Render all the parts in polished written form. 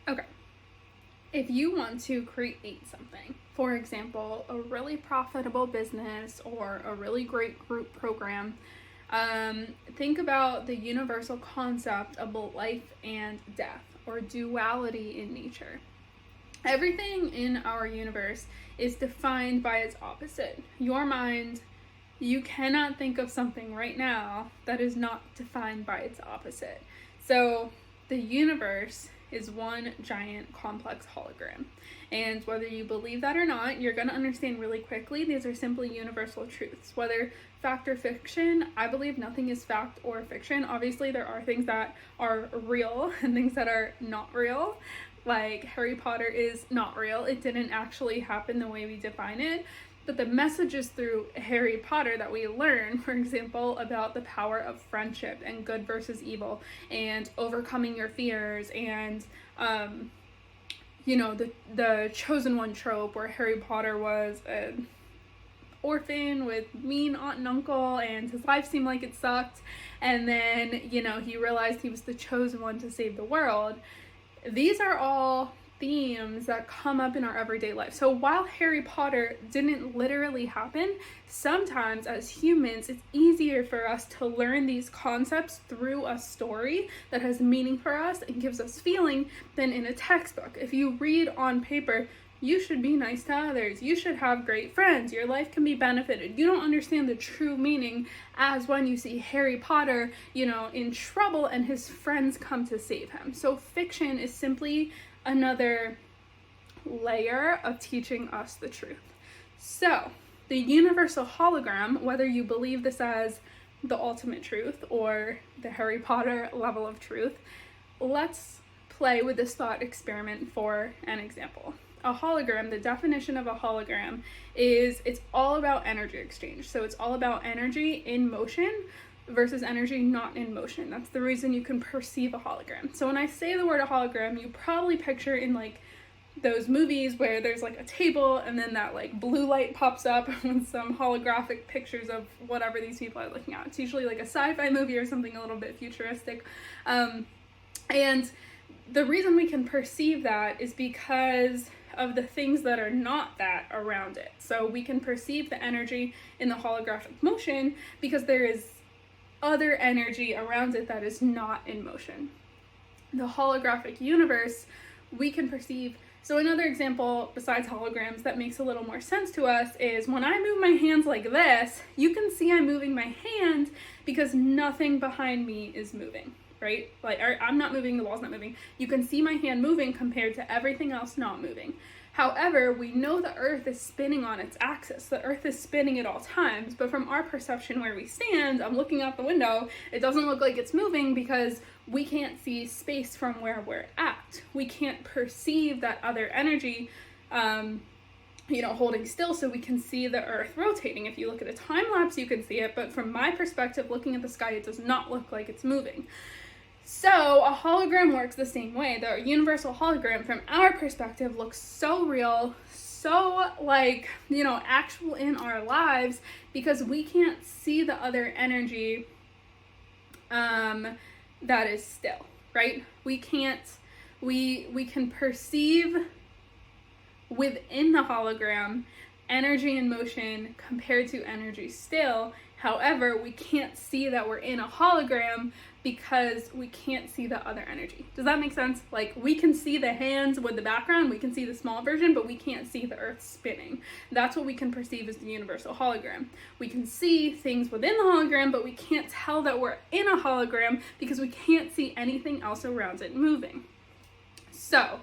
Okay. If you want to create something, for example, a really profitable business or a really great group program, think about the universal concept of life and death, or duality in nature. Everything in our universe is defined by its opposite. Your mind, you cannot think of something right now that is not defined by its opposite. So the universe is one giant complex hologram. And whether you believe that or not, you're going to understand really quickly these are simply universal truths. Whether fact or fiction, I believe nothing is fact or fiction. Obviously, there are things that are real and things that are not real. Like Harry Potter is not real. It didn't actually happen the way we define it. But the messages through Harry Potter that we learn, for example, about the power of friendship and good versus evil and overcoming your fears and, the chosen one trope where Harry Potter was an orphan with mean aunt and uncle and his life seemed like it sucked. And then, he realized he was the chosen one to save the world. These are all themes that come up in our everyday life. So while Harry Potter didn't literally happen, sometimes as humans, it's easier for us to learn these concepts through a story that has meaning for us and gives us feeling than in a textbook. If you read on paper, you should be nice to others, you should have great friends, your life can be benefited, you don't understand the true meaning as when you see Harry Potter, in trouble and his friends come to save him. So fiction is simply another layer of teaching us the truth. So the universal hologram, whether you believe this as the ultimate truth or the Harry Potter level of truth, let's play with this thought experiment for an example. A hologram, the definition of a hologram is it's all about energy exchange. So it's all about energy in motion versus energy not in motion. That's the reason you can perceive a hologram. So when I say the word a hologram, you probably picture in like those movies where there's like a table and then that like blue light pops up with some holographic pictures of whatever these people are looking at. It's usually like a sci-fi movie or something a little bit futuristic. And the reason we can perceive that is because of the things that are not that around it. So we can perceive the energy in the holographic motion because there is other energy around it that is not in motion. The holographic universe, we can perceive. So another example besides holograms that makes a little more sense to us is when I move my hands like this, you can see I'm moving my hand because nothing behind me is moving, right? Like I'm not moving, the wall's not moving. You can see my hand moving compared to everything else not moving. However, we know the Earth is spinning on its axis. The Earth is spinning at all times, but from our perception where we stand, I'm looking out the window, it doesn't look like it's moving because we can't see space from where we're at. We can't perceive that other energy, holding still so we can see the Earth rotating. If you look at a time lapse, you can see it, but from my perspective, looking at the sky, it does not look like it's moving. So a hologram works the same way. The universal hologram from our perspective looks so real, so actual in our lives because we can't see the other energy that is still, right? We can perceive within the hologram energy in motion compared to energy still. However, we can't see that we're in a hologram because we can't see the other energy. Does that make sense? Like, we can see the hands with the background, we can see the small version, but we can't see the Earth spinning. That's what we can perceive as the universal hologram. We can see things within the hologram, but we can't tell that we're in a hologram because we can't see anything else around it moving. So,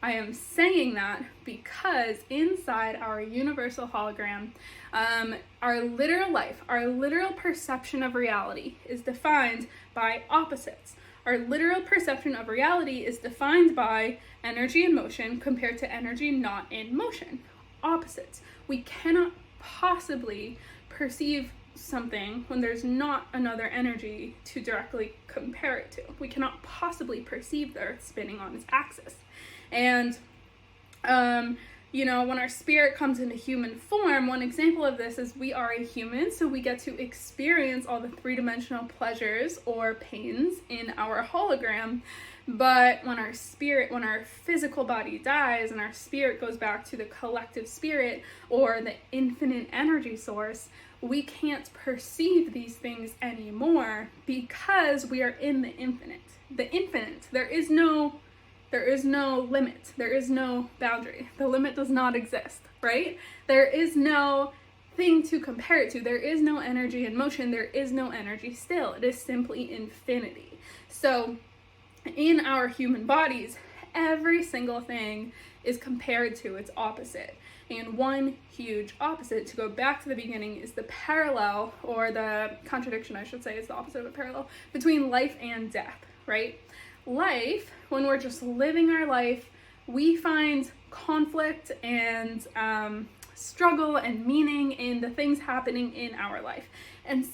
I am saying that because inside our universal hologram, our literal life, our literal perception of reality is defined by opposites. Our literal perception of reality is defined by energy in motion compared to energy not in motion. Opposites. We cannot possibly perceive something when there's not another energy to directly compare it to. We cannot possibly perceive the Earth spinning on its axis. And, when our spirit comes into human form, one example of this is we are a human, so we get to experience all the three-dimensional pleasures or pains in our hologram. But when our physical body dies and our spirit goes back to the collective spirit or the infinite energy source, we can't perceive these things anymore because we are in the infinite. The infinite. There is no limit. There is no boundary. The limit does not exist, right? There is no thing to compare it to. There is no energy in motion. There is no energy still. It is simply infinity. So in our human bodies, every single thing is compared to its opposite. And one huge opposite, to go back to the beginning, is the parallel, or the contradiction, I should say, is the opposite of a parallel, between life and death, right? Life, when we're just living our life, we find conflict and struggle and meaning in the things happening in our life. And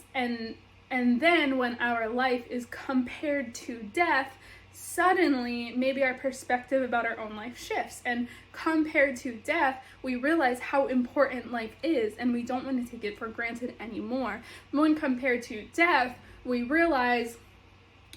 then when our life is compared to death, suddenly maybe our perspective about our own life shifts, and compared to death, we realize how important life is, and we don't want to take it for granted anymore. When compared to death, we realize,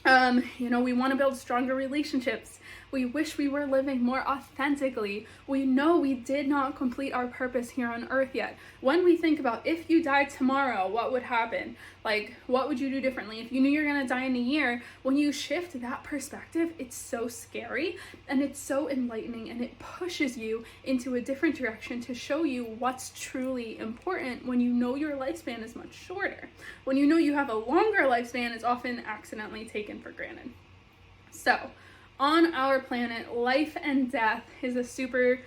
we want to build stronger relationships. We wish we were living more authentically. We know we did not complete our purpose here on earth yet. When we think about if you died tomorrow, what would happen? Like, what would you do differently? If you knew you're going to die in a year, when you shift that perspective, it's so scary and it's so enlightening, and it pushes you into a different direction to show you what's truly important when you know your lifespan is much shorter. When you know you have a longer lifespan, it's often accidentally taken for granted. So, on our planet, life and death is a super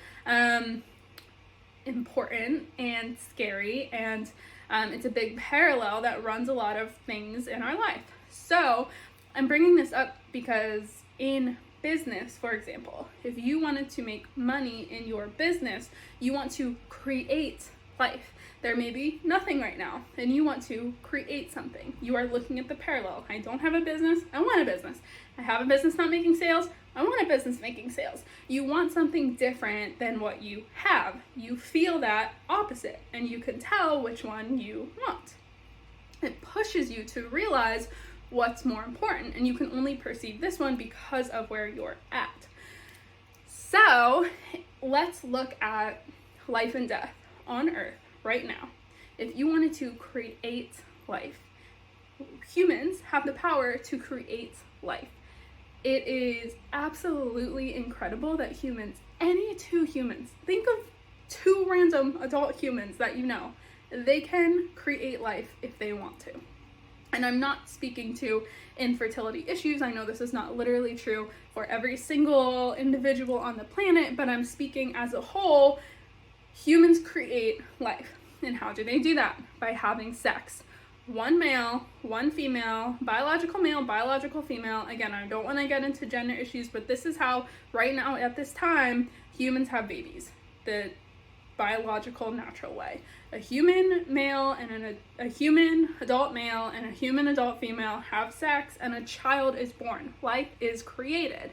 important and scary, and it's a big parallel that runs a lot of things in our life. So I'm bringing this up because in business, for example, if you wanted to make money in your business, you want to create life. There may be nothing right now, and you want to create something. You are looking at the parallel. I don't have a business. I want a business. I have a business not making sales. I want a business making sales. You want something different than what you have. You feel that opposite, and you can tell which one you want. It pushes you to realize what's more important, and you can only perceive this one because of where you're at. So let's look at life and death on Earth right now. If you wanted to create life, humans have the power to create life. It is absolutely incredible that any two humans, think of two random adult humans that you know, they can create life if they want to. And I'm not speaking to infertility issues. I know this is not literally true for every single individual on the planet, but I'm speaking as a whole. Humans create life. And how do they do that? By having sex. One male, one female, biological male, biological female. Again, I don't want to get into gender issues, but this is how, right now, at this time, humans have babies. The biological, natural way. A human male and a human adult male and a human adult female have sex, and a child is born. Life is created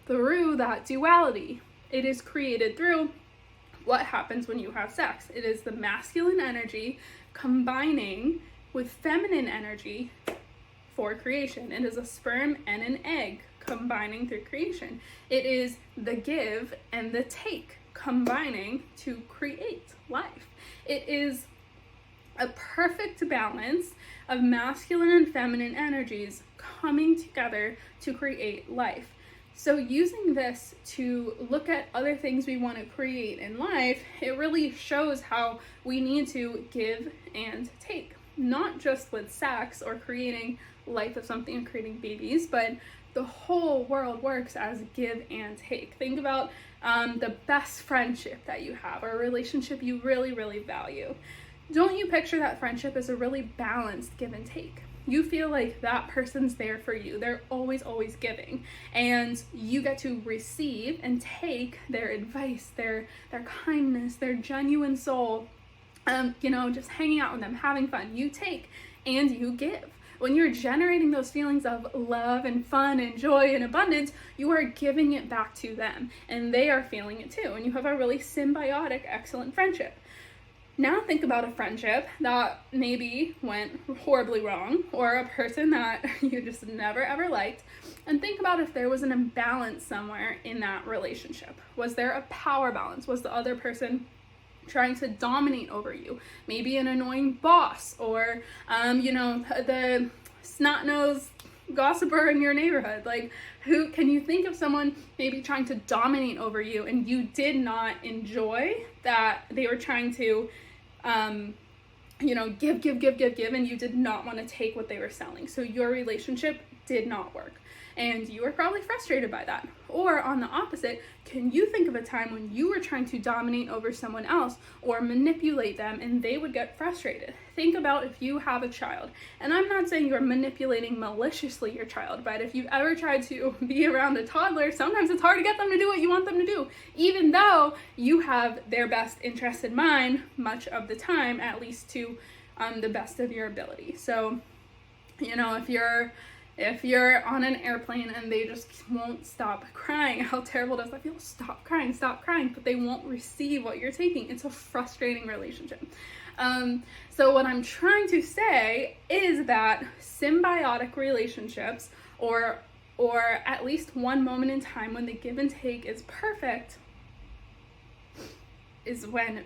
through that duality. It is created through what happens when you have sex. It is the masculine energy combining with feminine energy for creation. It is a sperm and an egg combining through creation. It is the give and the take combining to create life. It is a perfect balance of masculine and feminine energies coming together to create life. So using this to look at other things we want to create in life, it really shows how we need to give and take. Not just with sex or creating life of something and creating babies, but the whole world works as give and take. Think about the best friendship that you have, or a relationship you really, really value. Don't you picture that friendship as a really balanced give and take? You feel like that person's there for you. They're always, always giving. And you get to receive and take their advice, their kindness, their genuine soul. Just hanging out with them, having fun. You take and you give. When you're generating those feelings of love and fun and joy and abundance, you are giving it back to them, and they are feeling it too. And you have a really symbiotic, excellent friendship. Now think about a friendship that maybe went horribly wrong, or a person that you just never ever liked, and think about if there was an imbalance somewhere in that relationship. Was there a power balance? Was the other person trying to dominate over you? Maybe an annoying boss, or the snot-nosed gossiper in your neighborhood. Like, who can you think of someone maybe trying to dominate over you and you did not enjoy that they were trying to give, and you did not want to take what they were selling. So your relationship did not work, and you were probably frustrated by that. Or on the opposite, can you think of a time when you were trying to dominate over someone else or manipulate them and they would get frustrated? Think about if you have a child, and I'm not saying you're manipulating maliciously your child, but if you've ever tried to be around a toddler, sometimes it's hard to get them to do what you want them to do, even though you have their best interest in mind much of the time, at least to the best of your ability. So, if you're on an airplane and they just won't stop crying, how terrible does that feel? Stop crying, but they won't receive what you're taking. It's a frustrating relationship. So what I'm trying to say is that symbiotic relationships, or at least one moment in time when the give and take is perfect, is when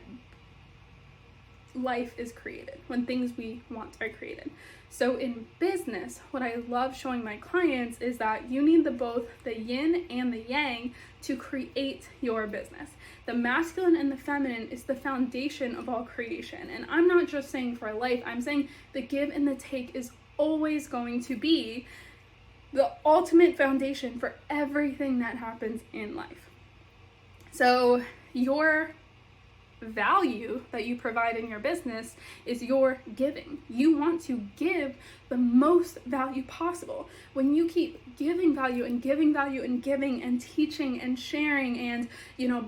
life is created, when things we want are created. So in business, what I love showing my clients is that you need both the yin and the yang to create your business. The masculine and the feminine is the foundation of all creation. And I'm not just saying for life, I'm saying the give and the take is always going to be the ultimate foundation for everything that happens in life. So your value that you provide in your business is your giving. You want to give the most value possible. When you keep giving value and giving value and giving and teaching and sharing and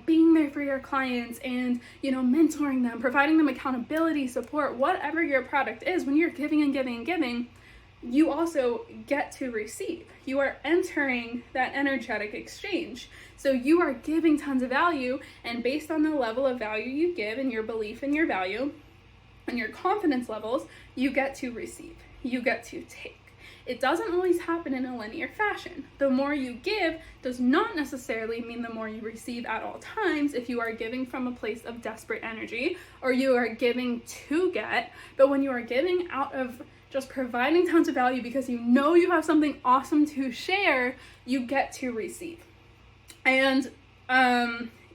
being there for your clients and mentoring them, providing them accountability, support, whatever your product is, when you're giving and giving and giving, you also get to receive. You are entering that energetic exchange. So you are giving tons of value, and based on the level of value you give and your belief in your value and your confidence levels, you get to receive. You get to take. It doesn't always happen in a linear fashion. The more you give does not necessarily mean the more you receive at all times if you are giving from a place of desperate energy or you are giving to get. But when you are giving out of just providing tons of value because you know you have something awesome to share, you get to receive. And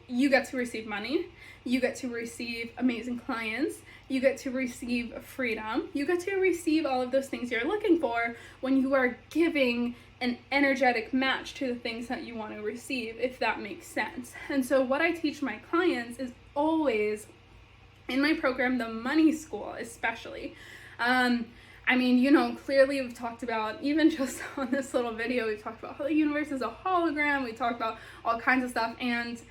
you get to receive money, you get to receive amazing clients, you get to receive freedom, you get to receive all of those things you're looking for when you are giving an energetic match to the things that you want to receive, if that makes sense. And so what I teach my clients is always, in my program, the money school especially, clearly we've talked about, even just on this little video, we've talked about how the universe is a hologram, we talked about all kinds of stuff, and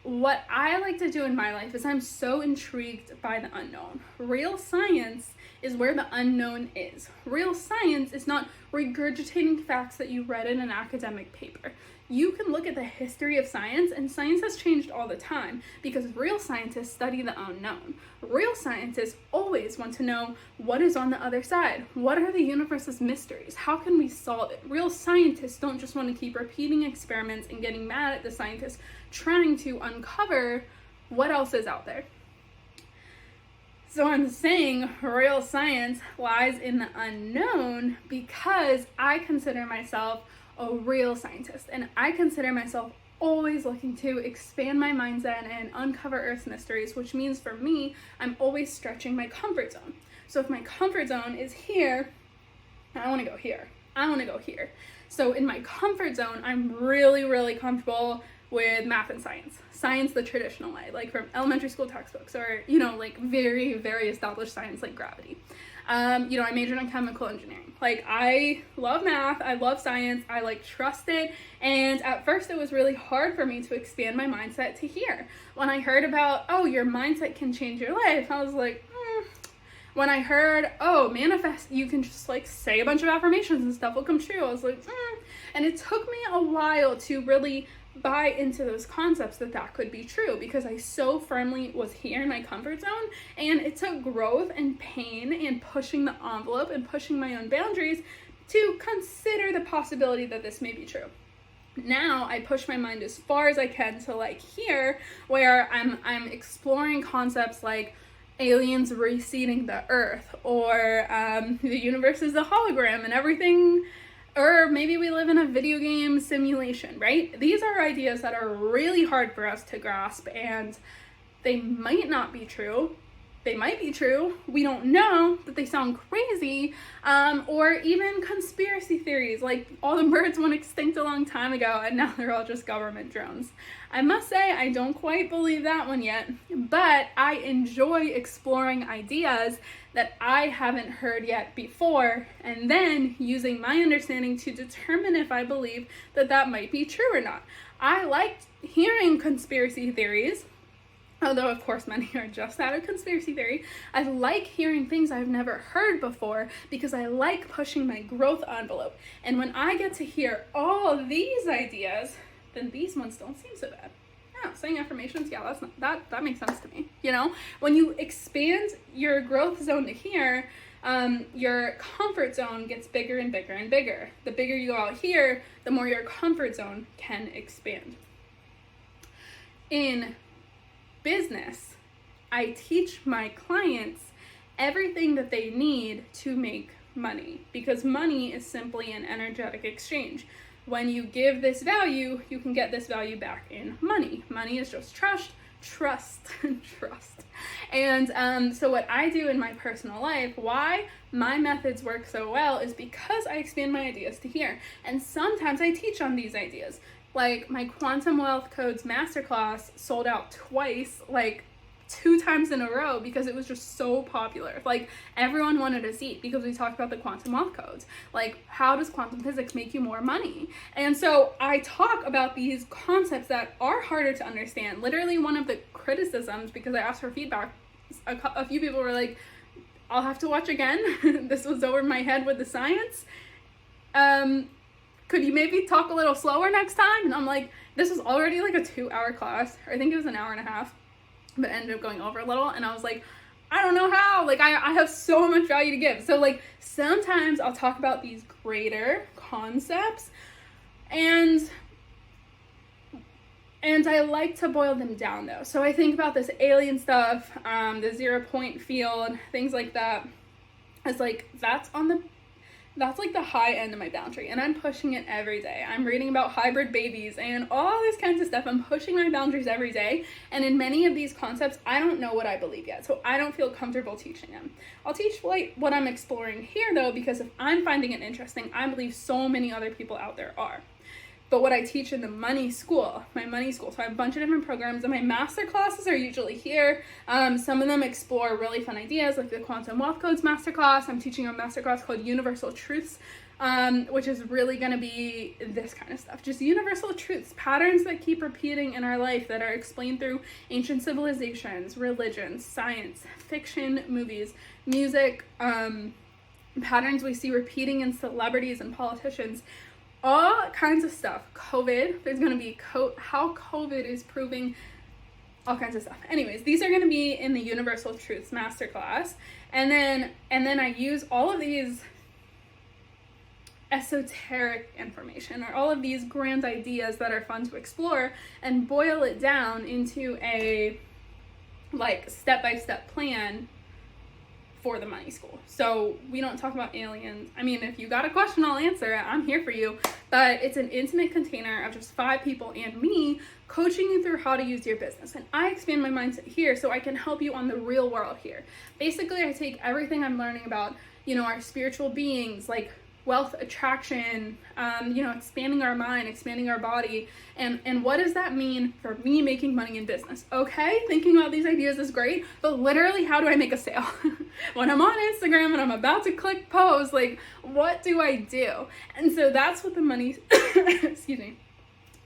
what I like to do in my life is I'm so intrigued by the unknown. Real science is where the unknown is. Real science is not regurgitating facts that you read in an academic paper. You can look at the history of science, and science has changed all the time because real scientists study the unknown. Real scientists always want to know what is on the other side. What are the universe's mysteries? How can we solve it? Real scientists don't just want to keep repeating experiments and getting mad at the scientists trying to uncover what else is out there. So I'm saying real science lies in the unknown because I consider myself a real scientist, and I consider myself always looking to expand my mindset and uncover Earth's mysteries, which means for me, I'm always stretching my comfort zone. So if my comfort zone is here, I want to go here. I want to go here. So in my comfort zone, I'm really, really comfortable with math and science. Science the traditional way, like from elementary school textbooks, or, very, very established science like gravity. I majored in chemical engineering. I love math, I love science, I trust it, and at first it was really hard for me to expand my mindset to here. When I heard about, your mindset can change your life, I was like, When I heard, manifest, you can just say a bunch of affirmations and stuff will come true, I was like, And it took me a while to really buy into those concepts that could be true, because I so firmly was here in my comfort zone, and it took growth and pain and pushing the envelope and pushing my own boundaries to consider the possibility that this may be true. Now I push my mind as far as I can to like here, where I'm exploring concepts like aliens reseeding the earth, or the universe is a hologram and everything, or maybe we live in a video game simulation, right? These are ideas that are really hard for us to grasp, and they might not be true. They might be true. We don't know, that they sound crazy, or even conspiracy theories, like all the birds went extinct a long time ago and now they're all just government drones. I must say, I don't quite believe that one yet, but I enjoy exploring ideas that I haven't heard yet before, and then using my understanding to determine if I believe that might be true or not. I like hearing conspiracy theories, although of course many are just that, a conspiracy theory. I like hearing things I've never heard before because I like pushing my growth envelope. And when I get to hear all these ideas, then these ones don't seem so bad. Yeah, saying affirmations, yeah, that makes sense to me. You know, when you expand your growth zone to here, your comfort zone gets bigger and bigger and bigger. The bigger you go out here, the more your comfort zone can expand. In business, I teach my clients everything that they need to make money, because money is simply an energetic exchange. When you give this value, you can get this value back in money. Money is just trust. And so what I do in my personal life, why my methods work so well, is because I expand my ideas to here. And sometimes I teach on these ideas. Like my Quantum Wealth Codes Masterclass sold out twice, like 2 times in a row, because it was just so popular. Like everyone wanted a seat because we talked about the quantum wealth codes. Like, how does quantum physics make you more money? And so I talk about these concepts that are harder to understand. Literally, one of the criticisms, because I asked for feedback, a few people were like, I'll have to watch again. This was over my head with the science. Could you maybe talk a little slower next time? And I'm like, this was already like a 2-hour class, or I think it was an hour and a half, but ended up going over a little. And I was like, I don't know how, like I have so much value to give. So like sometimes I'll talk about these greater concepts, and I like to boil them down though. So I think about this alien stuff, the 0 point field, things like that. It's like, that's like the high end of my boundary, and I'm pushing it every day. I'm reading about hybrid babies and all this kinds of stuff. I'm pushing my boundaries every day, and in many of these concepts, I don't know what I believe yet, so I don't feel comfortable teaching them. I'll teach like what I'm exploring here though, because if I'm finding it interesting, I believe so many other people out there are. But what I teach in the money school, my money school, so I have a bunch of different programs, and my master classes are usually here. Some of them explore really fun ideas, like the Quantum Wealth Codes Masterclass. I'm teaching a masterclass called Universal Truths, which is really going to be this kind of stuff. Just universal truths, patterns that keep repeating in our life that are explained through ancient civilizations, religions, science, fiction, movies, music, patterns we see repeating in celebrities and politicians. All kinds of stuff. COVID, there's going to be how COVID is proving all kinds of stuff. Anyways, these are going to be in the Universal Truths Masterclass. And then I use all of these esoteric information, or all of these grand ideas that are fun to explore, and boil it down into a like step-by-step plan for the money school. So we don't talk about aliens. I mean, if you got a question, I'll answer it. I'm here for you. But it's an intimate container of just 5 people and me coaching you through how to use your business. And I expand my mindset here so I can help you on the real world here. Basically, I take everything I'm learning about, our spiritual beings, like wealth attraction, expanding our mind, expanding our body, and what does that mean for me making money in business? Okay, thinking about these ideas is great, but literally, how do I make a sale? When I'm on Instagram and I'm about to click post, like, what do I do? And so that's what the money,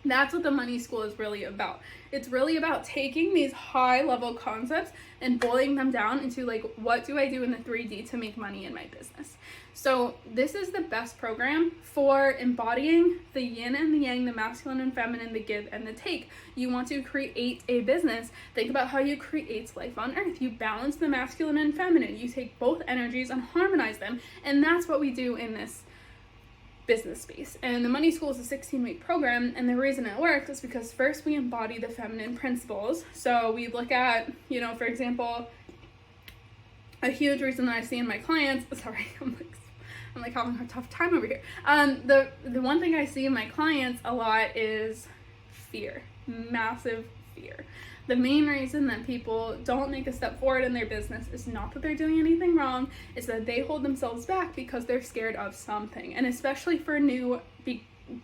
That's what the money school is really about. It's really about taking these high level concepts and boiling them down into like, what do I do in the 3D to make money in my business? So this is the best program for embodying the yin and the yang, the masculine and feminine, the give and the take. You want to create a business. Think about how you create life on earth. You balance the masculine and feminine. You take both energies and harmonize them. And that's what we do in this business space. And the money school is a 16-week program, and the reason it works is because first we embody the feminine principles. So we look at, for example, a huge reason that I see in my clients, sorry, I'm like having a tough time over here. The one thing I see in my clients a lot is fear, massive fear. The main reason that people don't make a step forward in their business is not that they're doing anything wrong, it's that they hold themselves back because they're scared of something. And especially for new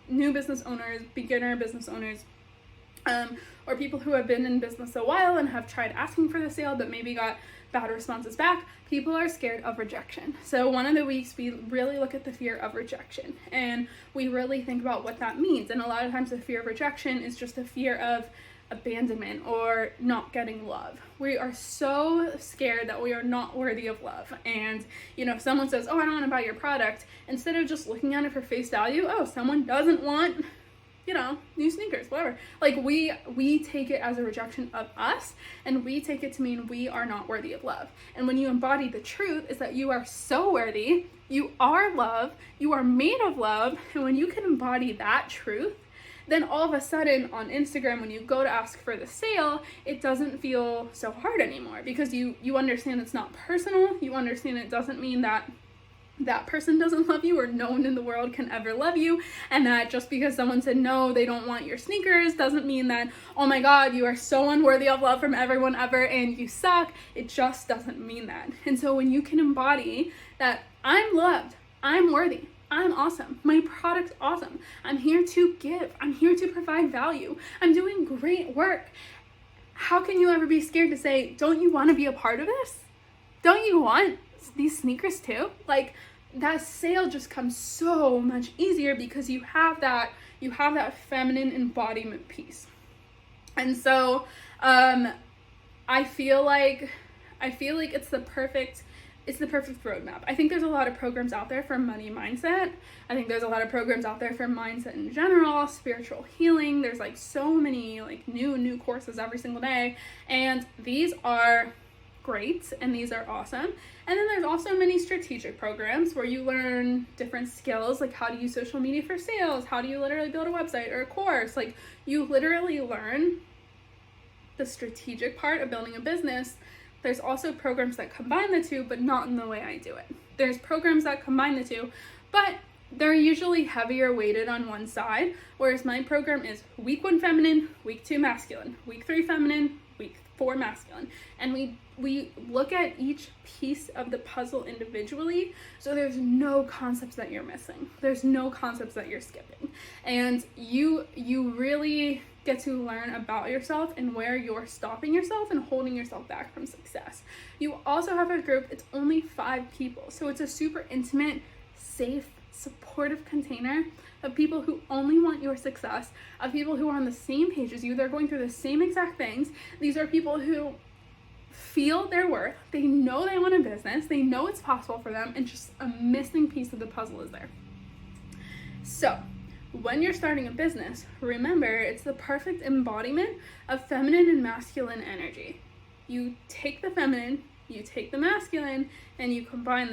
business owners, beginner business owners, or people who have been in business a while and have tried asking for the sale but maybe got bad responses back, people are scared of rejection. So one of the weeks we really look at the fear of rejection, and we really think about what that means. And a lot of times the fear of rejection is just a fear of abandonment or not getting love. We are so scared that we are not worthy of love. And if someone says, oh, I don't want to buy your product, instead of just looking at it for face value, oh, someone doesn't want new sneakers, whatever. Like we take it as a rejection of us, and we take it to mean we are not worthy of love. And when you embody the truth is that you are so worthy, you are love, you are made of love, and when you can embody that truth, then all of a sudden on Instagram, when you go to ask for the sale, it doesn't feel so hard anymore, because you understand it's not personal. You understand it doesn't mean that person doesn't love you, or no one in the world can ever love you, and that just because someone said no, they don't want your sneakers, doesn't mean that, oh my god, you are so unworthy of love from everyone ever and you suck. It just doesn't mean that. And so when you can embody that, I'm loved, I'm worthy, I'm awesome, my product's awesome, I'm here to give, I'm here to provide value, I'm doing great work, how can you ever be scared to say, don't you want to be a part of this? Don't you want these sneakers too? Like, that sale just comes so much easier because you have that feminine embodiment piece. And so I feel like it's the perfect roadmap. I think there's a lot of programs out there for money mindset. I think there's a lot of programs out there for mindset in general, spiritual healing. There's like so many like new courses every single day, and these are great and these are awesome. And then there's also many strategic programs where you learn different skills, like how to use social media for sales, how do you literally build a website or a course. Like, you literally learn the strategic part of building a business. There's also programs that combine the two, but not in the way I do it. There's programs that combine the two, but they're usually heavier weighted on one side, whereas my program is week 1 feminine, week 2 masculine, week 3 feminine, week 4 masculine. And we look at each piece of the puzzle individually, so there's no concepts that you're missing. There's no concepts that you're skipping. And you really get to learn about yourself and where you're stopping yourself and holding yourself back from success. You also have a group, it's only 5 people. So it's a super intimate, safe, supportive container of people who only want your success, of people who are on the same page as you. They're going through the same exact things. These are people who feel their worth. They know they want a business. They know it's possible for them, and just a missing piece of the puzzle is there. So when you're starting a business, remember, it's the perfect embodiment of feminine and masculine energy. You take the feminine, you take the masculine, and you combine them.